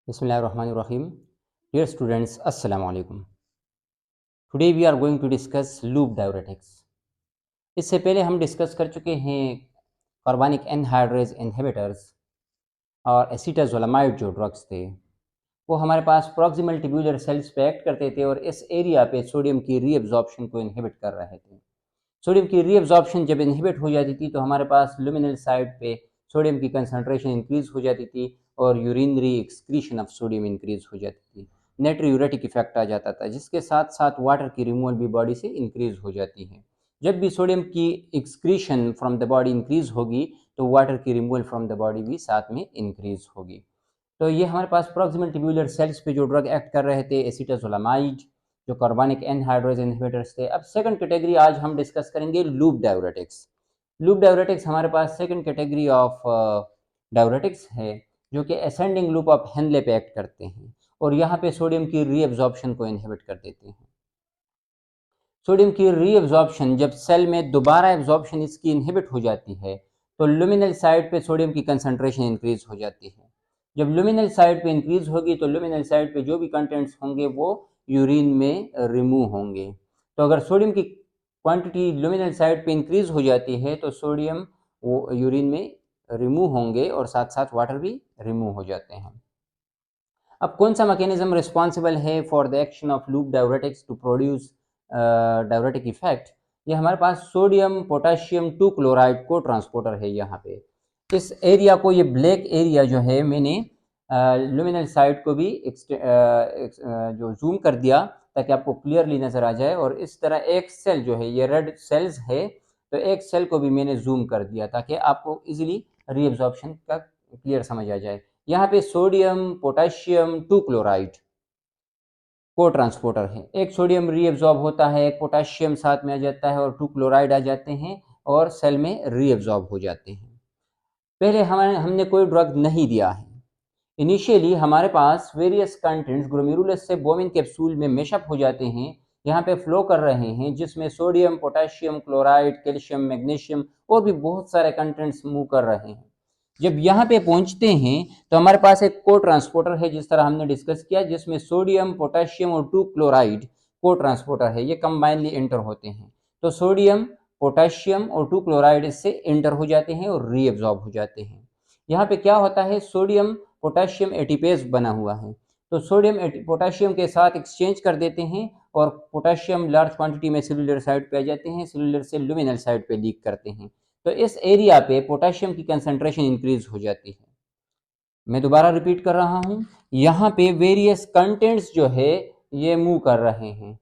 Bismillahirrahmanirrahim. Dear students, Assalamu alaikum. Today we are going to discuss loop diuretics. इससे पहले हम discuss कर चुके हैं कार्बनिक एनहाइड्रेज इनहिबिटर्स और एसीटाजोलामाइड जो ड्रग्स थे वो हमारे पास प्रॉक्सिमल ट्यूबुलर सेल्स पे एक्ट करते थे और इस एरिया पे सोडियम की रीअब्जॉर्प्शन को इनहिबिट कर रहे थे। सोडियम की रीअब्जॉर्प्शन जब इनहिबिट हो जाती थी तो हमारे पास लुमिनल साइड पे सोडियम की कंसंट्रेशन इंक्रीज हो जाती थी और urinary excretion of sodium increase हो जाती थी। नेट्रियूरेटिक इफेक्ट आ जाता था जिसके साथ साथ वाटर की रिमूवल भी बॉडी से इंक्रीज हो जाती है। जब भी सोडियम की excretion from the body increase होगी तो वाटर की रिमूवल फ्रॉम द बॉडी भी साथ में इंक्रीज होगी। तो ये हमारे पास प्रॉक्सिमल ट्यूबुलर सेल्स पे जो ड्रग एक्ट कर रहे थे एसीटाजोलामाइड जो कार्बनिक एनहाइड्रेज इनहिबिटर्स थे। अब सेकंड कैटेगरी आज हम डिस्कस करेंगे लूप डाययूरेटिक्स। लूप डाययूरेटिक्स हमारे पास सेकंड कैटेगरी ऑफ डाययूरेटिक्स है जो कि असेंडिंग लूप ऑफ हेनले पे एक्ट करते हैं और यहाँ पे सोडियम की रीअब्जॉर्प्शन को इनहिबिट कर देते हैं। सोडियम की रीअब्जॉर्प्शन जब सेल में दोबारा एब्जॉर्प्शन इसकी इनहिबिट हो जाती है तो लुमिनल साइड पे सोडियम की कंसंट्रेशन इंक्रीज हो जाती है। जब लुमिनल साइड पे इंक्रीज होगी तो लुमिनल साइड पे जो भी कंटेंट्स होंगे वो यूरिन में रिमूव होंगे। तो अगर सोडियम की क्वांटिटी लुमिनल साइड पे इंक्रीज हो जाती है तो सोडियम वो यूरिन में रिमूव होंगे और साथ साथ वाटर भी रिमूव हो जाते हैं। अब कौन सा मैकेनिज्म रिस्पॉन्सिबल है for the action of loop diuretics to produce diuretic effect? ये हमारे पास सोडियम पोटेशियम 2 क्लोराइड को ट्रांसपोर्टर है। यहाँ पे इस एरिया को, ये ब्लैक एरिया जो है, मैंने लुमिनल साइड को भी जो जूम कर दिया ताकि आपको क्लियरली नजर आ जाए। और इस तरह एक सेल जो है, ये रेड सेल्स है, तो एक सेल को भी मैंने जूम कर दिया ताकि आपको इजीली रीअब्जॉर्प्शन का क्लियर समझ आ जाए। यहाँ पे सोडियम पोटेशियम 2 क्लोराइड को ट्रांसपोर्टर है। एक सोडियम रीअब्जॉर्ब होता है, एक पोटेशियम साथ में आ जाता है और 2 क्लोराइड आ जाते हैं और सेल में रीअब्जॉर्ब हो जाते हैं। पहले हमने कोई ड्रग नहीं दिया है। इनिशियली हमारे पास वेरियस कंटेंट्स ग्लोमेरुलस से बोविन कैप्सूल में मेशअप हो जाते हैं, यहाँ पे फ्लो कर रहे हैं, जिसमें sodium potassium chloride calcium magnesium और भी बहुत सारे कंटेंट्स मूव कर रहे हैं। जब यहाँ पे पहुंचते हैं तो हमारे पास एक को ट्रांसपोर्टर है, जिस तरह हमने डिस्कस किया, जिसमें सोडियम पोटेशियम और 2 क्लोराइड को ट्रांसपोर्टर है, ये कंबाइनली एंटर होते हैं। तो सोडियम पोटेशियम और 2 क्लोराइड इससे एंटर हो जाते हैं और रीअब्जॉर्ब हो जाते हैं। यहाँ पे क्या होता है, सोडियम पोटेशियम एटीपेज बना हुआ है, तो सोडियम पोटेशियम के साथ एक्सचेंज कर देते हैं और पोटेशियम लार्ज क्वांटिटी में सेलुलर साइड पे आ जाते हैं, सेलुलर से लुमिनल साइड पे लीक करते हैं। तो इस एरिया पे पोटेशियम की कंसंट्रेशन इंक्रीज हो जाती है। मैं दोबारा रिपीट कर रहा हूं, यहाँ पे वेरियस कंटेंट्स जो है ये मूव कर रहे हैं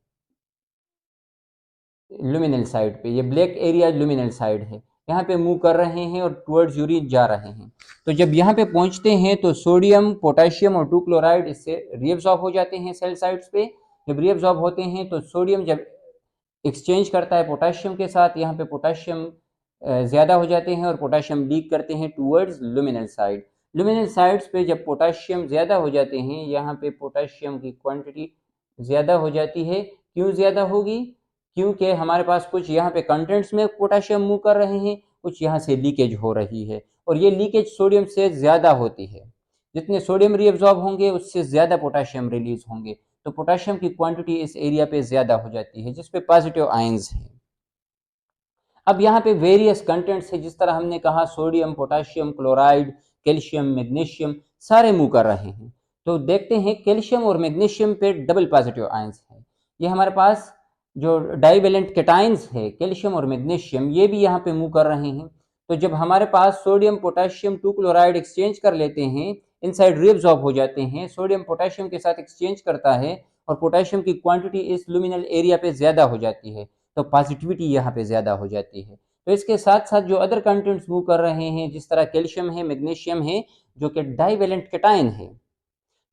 लुमिनल साइड पे, ये ब्लैक एरिया लुमिनल साइड है, यहाँ पे मूव कर रहे हैं और टुवर्ड्स यूरिन जा रहे हैं। तो जब यहाँ पे पहुंचते हैं तो सोडियम पोटेशियम और 2 क्लोराइड इससे रीअब्सॉर्ब हो जाते हैं सेल साइड्स पे। जब रीअब्सॉर्ब होते हैं तो सोडियम जब एक्सचेंज करता है पोटेशियम के साथ, यहाँ पे पोटेशियम ज़्यादा हो जाते हैं और पोटेशियम लीक करते हैं टूवर्ड्स लुमिनल साइड। लुमिनल साइड्स पे जब पोटेशियम ज़्यादा हो जाते हैं, यहाँ पे पोटेशियम की क्वांटिटी ज़्यादा हो जाती है। क्यों ज़्यादा होगी? क्योंकि हमारे पास कुछ यहाँ पे कंटेंट्स में पोटेशियम मूव कर रहे हैं, कुछ यहाँ से लीकेज हो रही है और ये लीकेज सोडियम से ज़्यादा होती है। जितने सोडियम रीअब्सॉर्ब होंगे उससे ज़्यादा पोटेशियम रिलीज होंगे, तो पोटेशियम की क्वांटिटी इस एरिया पे ज़्यादा हो जाती है, जिसपे पॉजिटिव आयंस हैं। अब यहाँ पे वेरियस कंटेंट्स है, जिस तरह हमने कहा sodium potassium chloride calcium magnesium सारे मूव कर रहे हैं। तो देखते हैं कैल्शियम और मैग्नीशियम पे डबल पॉजिटिव आयंस है। ये हमारे पास जो डाइवेलेंट कैटाइंस है कैल्शियम और मैग्नीशियम, ये भी यहाँ पे मूव कर रहे हैं। तो जब हमारे पास सोडियम पोटेशियम 2 क्लोराइड एक्सचेंज कर लेते हैं, इनसाइड रीअब्सॉर्ब हो जाते हैं, सोडियम पोटेशियम के साथ एक्सचेंज करता है और पोटेशियम की क्वांटिटी इस लुमिनल एरिया पे ज्यादा हो जाती है, तो पॉजिटिविटी यहाँ पे ज्यादा हो जाती है। तो इसके साथ साथ जो अदर कंटेंट्स मूव कर रहे हैं, जिस तरह कैल्शियम है मैग्नीशियम है जो कि डाइवेलेंट कैटाइन है,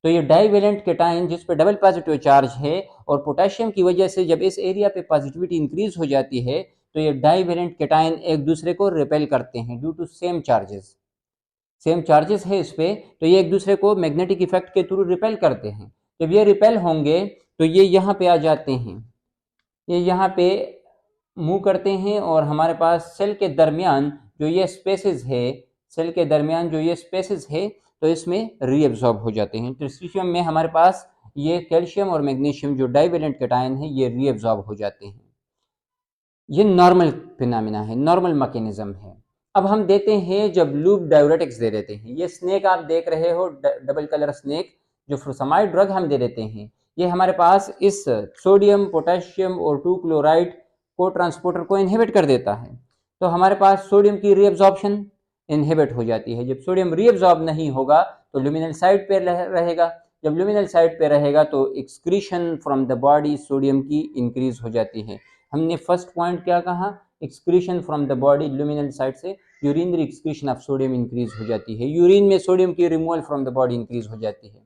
तो ये डाइवेलेंट कैटाइन जिस पे डबल पॉजिटिव चार्ज है और पोटेशियम की वजह से जब इस एरिया पे पॉजिटिविटी इंक्रीज हो जाती है तो ये डाइवेलेंट कैटाइन एक दूसरे को रिपेल करते हैं ड्यू टू सेम चार्जेस है इस पे, तो ये एक दूसरे को मैग्नेटिक इफेक्ट के थ्रू रिपेल करते हैं। जब ये रिपेल होंगे तो ये यहाँ पे आ जाते हैं, ये यहाँ पे मूव करते हैं और हमारे पास सेल के दरमियान जो ये स्पेसेस है सेल के दरमियान जो ये स्पेसेस है तो इसमें रीएब्जॉर्ब हो जाते हैं। ट्रिटिशियम में हमारे पास ये कैल्शियम और मैग्नीशियम जो डाइवेलेंट कैटायन है ये रीएब्जॉर्ब हो जाते हैं। ये नॉर्मल फिनोमिना है, नॉर्मल मैकेनिज्म है। अब हम देते हैं जब लूप डायूरेटिक्स दे देते हैं, ये स्नेक आप देख रहे हो, डबल कलर स्नेक, जो फ्रुसमाइड ड्रग हम दे देते हैं, ये हमारे पास इस सोडियम पोटेशियम और 2 क्लोराइड को ट्रांसपोर्टर को इनहिबिट कर देता है। तो हमारे पास सोडियम की रीअब्जॉर्प्शन इनहिबिट हो जाती है। जब सोडियम रीअब्जॉर्ब नहीं होगा तो लुमिनल साइड पे रहेगा। जब लुमिनल साइड पे रहेगा तो excretion from the body sodium की इंक्रीज हो जाती है। हमने फर्स्ट पॉइंट क्या कहा, excretion from the body luminal side से urinary excretion of sodium increase हो जाती है, यूरिन में सोडियम की removal from the body increase हो जाती है।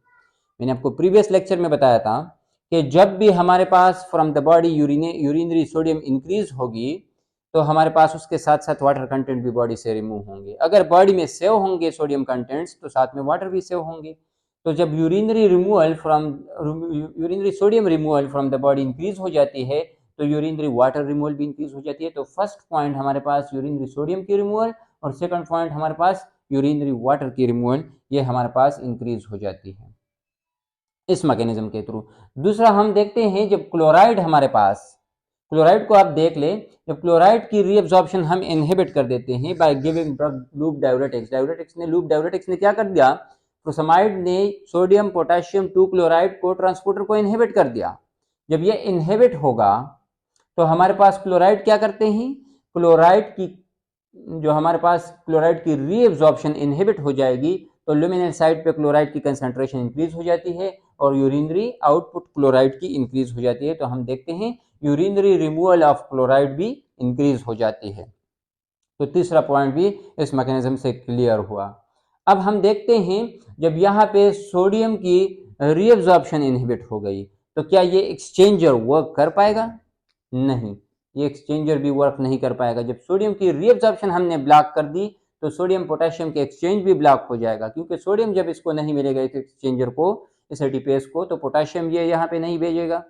मैंने आपको प्रीवियस लेक्चर में बताया था कि जब भी हमारे पास from the body urinary sodium increase होगी तो हमारे पास उसके साथ साथ वाटर कंटेंट भी बॉडी से रिमूव होंगे। अगर बॉडी में सेव होंगे सोडियम कंटेंट्स तो साथ में वाटर भी सेव होंगे। तो जब urinary sodium removal from the body increase हो जाती है तो यूरिनरी वाटर रिमूवल भी इंक्रीज हो जाती है। तो फर्स्ट पॉइंट हमारे पास यूरिनरी सोडियम की रिमूवल और सेकंड पॉइंट हमारे पास यूरिनरी वाटर की रिमूवल, ये हमारे पास इंक्रीज हो जाती है इस मैकेनिज्म के थ्रू। दूसरा हम देखते हैं जब क्लोराइड हमारे पास, क्लोराइड को आप देख ले, जब क्लोराइड की रीअब्जॉर्प्शन हम इनहिबिट कर देते हैं by giving drug loop diuretics. Loop diuretics ने क्या कर दिया, फ्रुसमाइड ने सोडियम पोटेशियम 2 क्लोराइड को ट्रांसपोर्टर को इनहिबिट कर दिया। जब ये इनहिबिट होगा तो हमारे पास क्लोराइड क्या करते हैं, क्लोराइड की जो हमारे पास क्लोराइड की रीअब्जॉर्प्शन इनहिबिट हो जाएगी तो लुमिनल साइड पे क्लोराइड की कंसंट्रेशन इंक्रीज हो जाती है और यूरिनरी आउटपुट क्लोराइड की इंक्रीज हो जाती है। तो हम देखते हैं यूरिनरी रिमूवल ऑफ क्लोराइड भी इंक्रीज हो जाती है। तो तीसरा पॉइंट भी इस मैकेनिज्म से क्लियर हुआ। अब हम देखते हैं जब यहाँ पे सोडियम की रीअब्जॉर्प्शन इनहिबिट हो गई तो क्या ये एक्सचेंजर वर्क कर पाएगा? नहीं, ये एक्सचेंजर भी वर्क नहीं कर पाएगा। जब सोडियम की रीअब्जॉर्प्शन हमने ब्लॉक कर दी तो सोडियम पोटेशियम के एक्सचेंज भी ब्लॉक हो जाएगा, क्योंकि सोडियम जब इसको नहीं मिलेगा इस एक्सचेंजर को, इस एटीपीएस को, तो पोटेशियम ये यहाँ पे नहीं भेजेगा।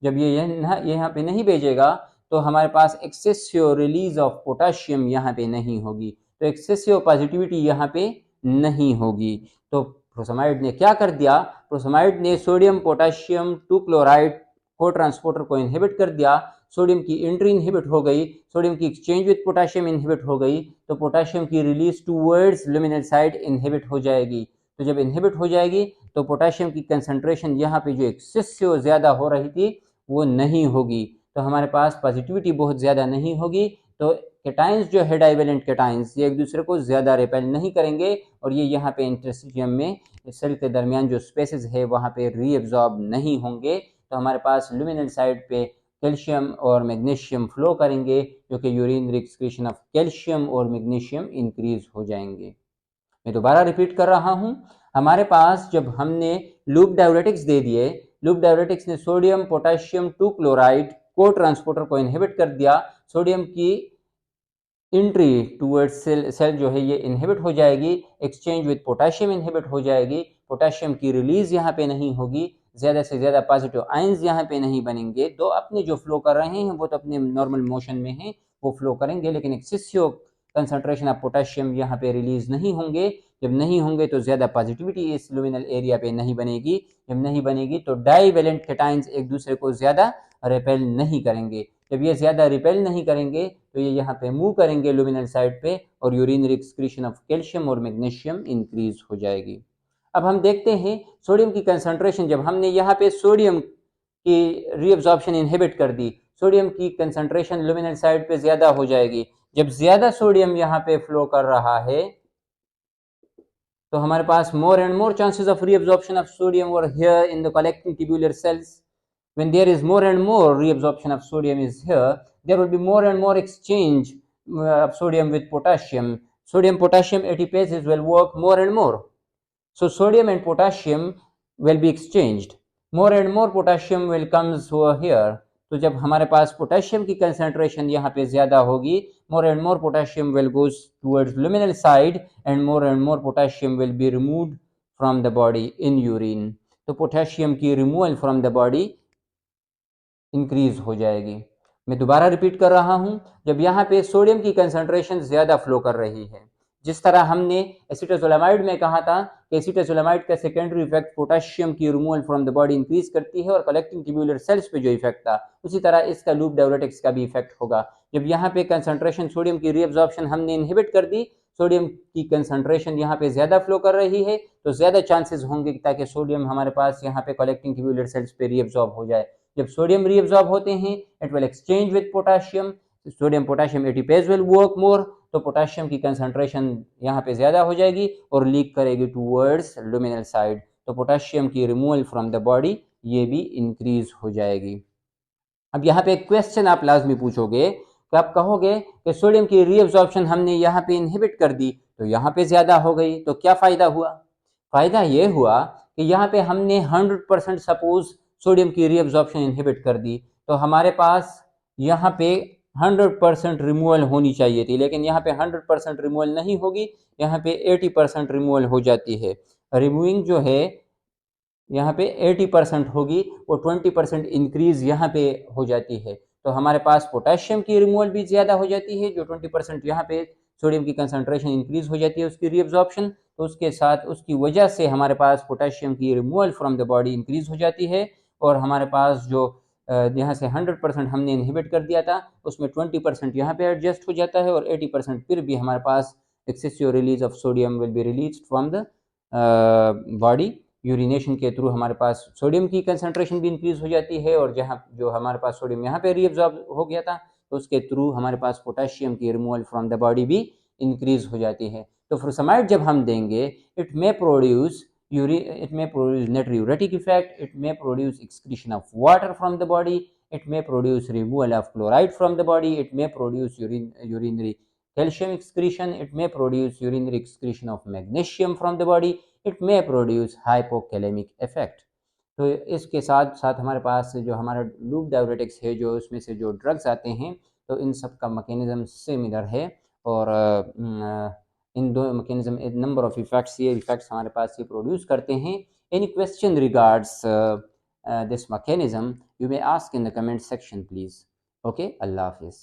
जब ये यहाँ पे नहीं भेजेगा तो हमारे पास एक्सेसिव रिलीज ऑफ पोटेशियम यहाँ पे नहीं होगी, तो एक्सेसिव पॉजिटिविटी यहाँ पे नहीं होगी। तो फ्रुसमाइड ने क्या कर दिया, फ्रुसमाइड ने सोडियम पोटेशियम 2 क्लोराइड को ट्रांसपोर्टर को इनहिबिट कर दिया, सोडियम की एंट्री इनहिबिट हो गई, सोडियम की एक्सचेंज विद पोटेशियम इनहिबिट हो गई, तो पोटेशियम की रिलीज टूवर्ड्स लुमिनल साइड इनहिबिट हो जाएगी। तो जब इनहिबिट हो जाएगी तो पोटेशियम की कंसंट्रेशन यहाँ पे जो एक्सेसिव ज़्यादा हो रही थी वो नहीं होगी, तो हमारे पास पॉजिटिविटी बहुत ज़्यादा नहीं होगी। तो कैटाइंस जो है डाइवेलेंट कैटाइंस, ये एक दूसरे को ज़्यादा रिपेल नहीं करेंगे और ये यहाँ पे इंटरस्टिशियम में सेल के दरमियान जो स्पेसेस है वहाँ पे रीअब्जॉर्ब नहीं होंगे। तो हमारे पास लुमिनल साइड पे कैल्शियम और मैग्नीशियम फ्लो करेंगे, जो कि यूरिनरी एक्सक्रीशन ऑफ कैल्शियम और मैग्नीशियम इंक्रीज हो जाएंगे। मैं दोबारा रिपीट कर रहा हूँ, हमारे पास जब हमने लूप डायूरेटिक्स दे दिए, लूप डायूरेटिक्स ने सोडियम पोटेशियम 2 क्लोराइड को ट्रांसपोर्टर को इनहिबिट कर दिया, सोडियम की एंट्री टूवर्ड्स सेल जो है ये इनहिबिट हो जाएगी, एक्सचेंज विद पोटेशियम इनहिबिट हो जाएगी, पोटेशियम की रिलीज यहाँ पे नहीं होगी, ज़्यादा से ज़्यादा पॉजिटिव आयंस यहाँ पे नहीं बनेंगे। तो अपने जो फ्लो कर रहे हैं वो तो अपने नॉर्मल मोशन में हैं, वो फ्लो करेंगे, लेकिन एक्सेसिव कंसंट्रेशन ऑफ पोटेशियम यहाँ पे रिलीज नहीं होंगे। जब नहीं होंगे तो ज़्यादा पॉजिटिविटी इस लुमिनल एरिया पे नहीं बनेगी। जब नहीं बनेगी तो डाइवेलेंट कैटाइंस एक दूसरे को ज़्यादा रिपेल नहीं करेंगे। जब ये ज़्यादा रिपेल नहीं करेंगे तो ये यहाँ पे मूव करेंगे लुमिनल साइड पे और यूरिनरी एक्सक्रीशन ऑफ कैल्शियम और मैग्नीशियम इंक्रीज हो जाएगी। अब हम देखते हैं सोडियम की कंसंट्रेशन, जब हमने यहाँ पे सोडियम की रीअब्जॉर्प्शन इनहिबिट कर दी, सोडियम की कंसंट्रेशन लुमिनल साइड पे ज़्यादा हो जाएगी। जब ज़्यादा सोडियम यहाँ पे फ्लो कर रहा है तो हमारे पास more and more chances of reabsorption of sodium where here in the collecting tubular cells. When there is more and more reabsorption of sodium is here, there will be more and more exchange of sodium with potassium. Sodium potassium ATPases will work more and more. So sodium and potassium will be exchanged. More and more potassium will comes over here. तो जब हमारे पास potassium की concentration यहाँ पे ज़्यादा होगी, more and more potassium will goes towards luminal side and more potassium will be removed from the body in urine. तो potassium की removal from the body increase हो जाएगी। मैं दोबारा रिपीट कर रहा हूं, जब यहाँ पे सोडियम की कंसंट्रेशन ज़्यादा फ्लो कर रही है, जिस तरह हमने एसिटाजोलामाइड में कहा था कि एसिटाजोलामाइड का सेकेंडरी इफेक्ट पोटेशियम की removal from the body increase करती है और कलेक्टिंग ट्यूबुलर सेल्स पे जो इफेक्ट था, उसी तरह इसका लूप डायरेटिक्स का भी इफेक्ट होगा। जब यहाँ पे कंसंट्रेशन सोडियम की रीअब्जॉर्प्शन हमने इनहिबिट कर दी, सोडियम की कंसंट्रेशन यहाँ पे ज्यादा फ्लो कर रही है, तो ज्यादा चांसेस होंगे ताकि सोडियम हमारे पास यहाँ पे कलेक्टिंग ट्यूबुलर सेल्स पे रीअब्जॉर्ब हो जाए। जब सोडियम रीअब्जॉर्ब होते हैं, it will exchange with potassium, sodium potassium ATPase will work more, तो पोटेशियम की कंसंट्रेशन यहाँ पे ज्यादा हो जाएगी और लीक करेगी टूवर्ड्स लुमिनल साइड, तो पोटेशियम की रिमूवल फ्रॉम द बॉडी ये भी इंक्रीज हो जाएगी। अब यहाँ पे एक क्वेश्चन आप लाजमी पूछोगे कि आप कहोगे कि सोडियम की रीअब्जॉर्प्शन हमने यहाँ पे इनहिबिट कर दी तो यहाँ पे ज्यादा हो गई, तो क्या फायदा हुआ? फायदा ये हुआ कि यहाँ पे हमने 100% सपोज सोडियम की रीअब्जॉर्प्शन इनहिबिट कर दी, तो हमारे पास यहाँ पे 100% रिमूवल होनी चाहिए थी, लेकिन यहाँ पे 100% रिमूवल नहीं होगी, यहाँ पे 80% रिमूवल हो जाती है। रिमूविंग जो है यहाँ पे 80% होगी, वो 20% इंक्रीज यहाँ पे हो जाती है, तो हमारे पास पोटेशियम की रिमूवल भी ज़्यादा हो जाती है, जो 20% यहाँ पे सोडियम की कंसंट्रेशन इंक्रीज हो जाती है उसकी रीअब्जॉर्प्शन, तो उसके साथ उसकी वजह से हमारे पास पोटेशियम की removal from the body increase हो जाती है, और हमारे पास जो यहाँ से 100% हमने इनहिबिट कर दिया था उसमें 20% यहाँ पे एडजस्ट हो जाता है, और 80% फिर भी हमारे पास excessive release of sodium will be release from the body. Urination के थ्रू हमारे पास सोडियम की कंसंट्रेशन भी इंक्रीज हो जाती है, और जहाँ जो हमारे पास सोडियम यहाँ पे रीअब्जॉर्ब हो गया था, तो उसके थ्रू हमारे पास पोटेशियम की रिमूवल फ्रॉम द बॉडी भी इंक्रीज हो जाती है। तो फुरसमाइड जब हम देंगे, it may produce natriuretic effect, it may produce excretion of water from the body, it may produce removal of chloride from the body, it may produce urinary calcium excretion, it may produce urinary excretion of magnesium from the body, it may produce hypokalemic effect। तो इसके साथ साथ हमारे पास जो हमारा loop diuretics है, जो उसमें से जो ड्रग्स आते हैं, तो इन सब का मैकेनिज्म सिमिलर है, और इन दो मैकेनिज्म नंबर ऑफ इफेक्ट्स, ये इफेक्ट्स हमारे पास ये प्रोड्यूस करते हैं। Any question regards this mechanism you may ask in the comment section please. Okay, Allah हाफिज़।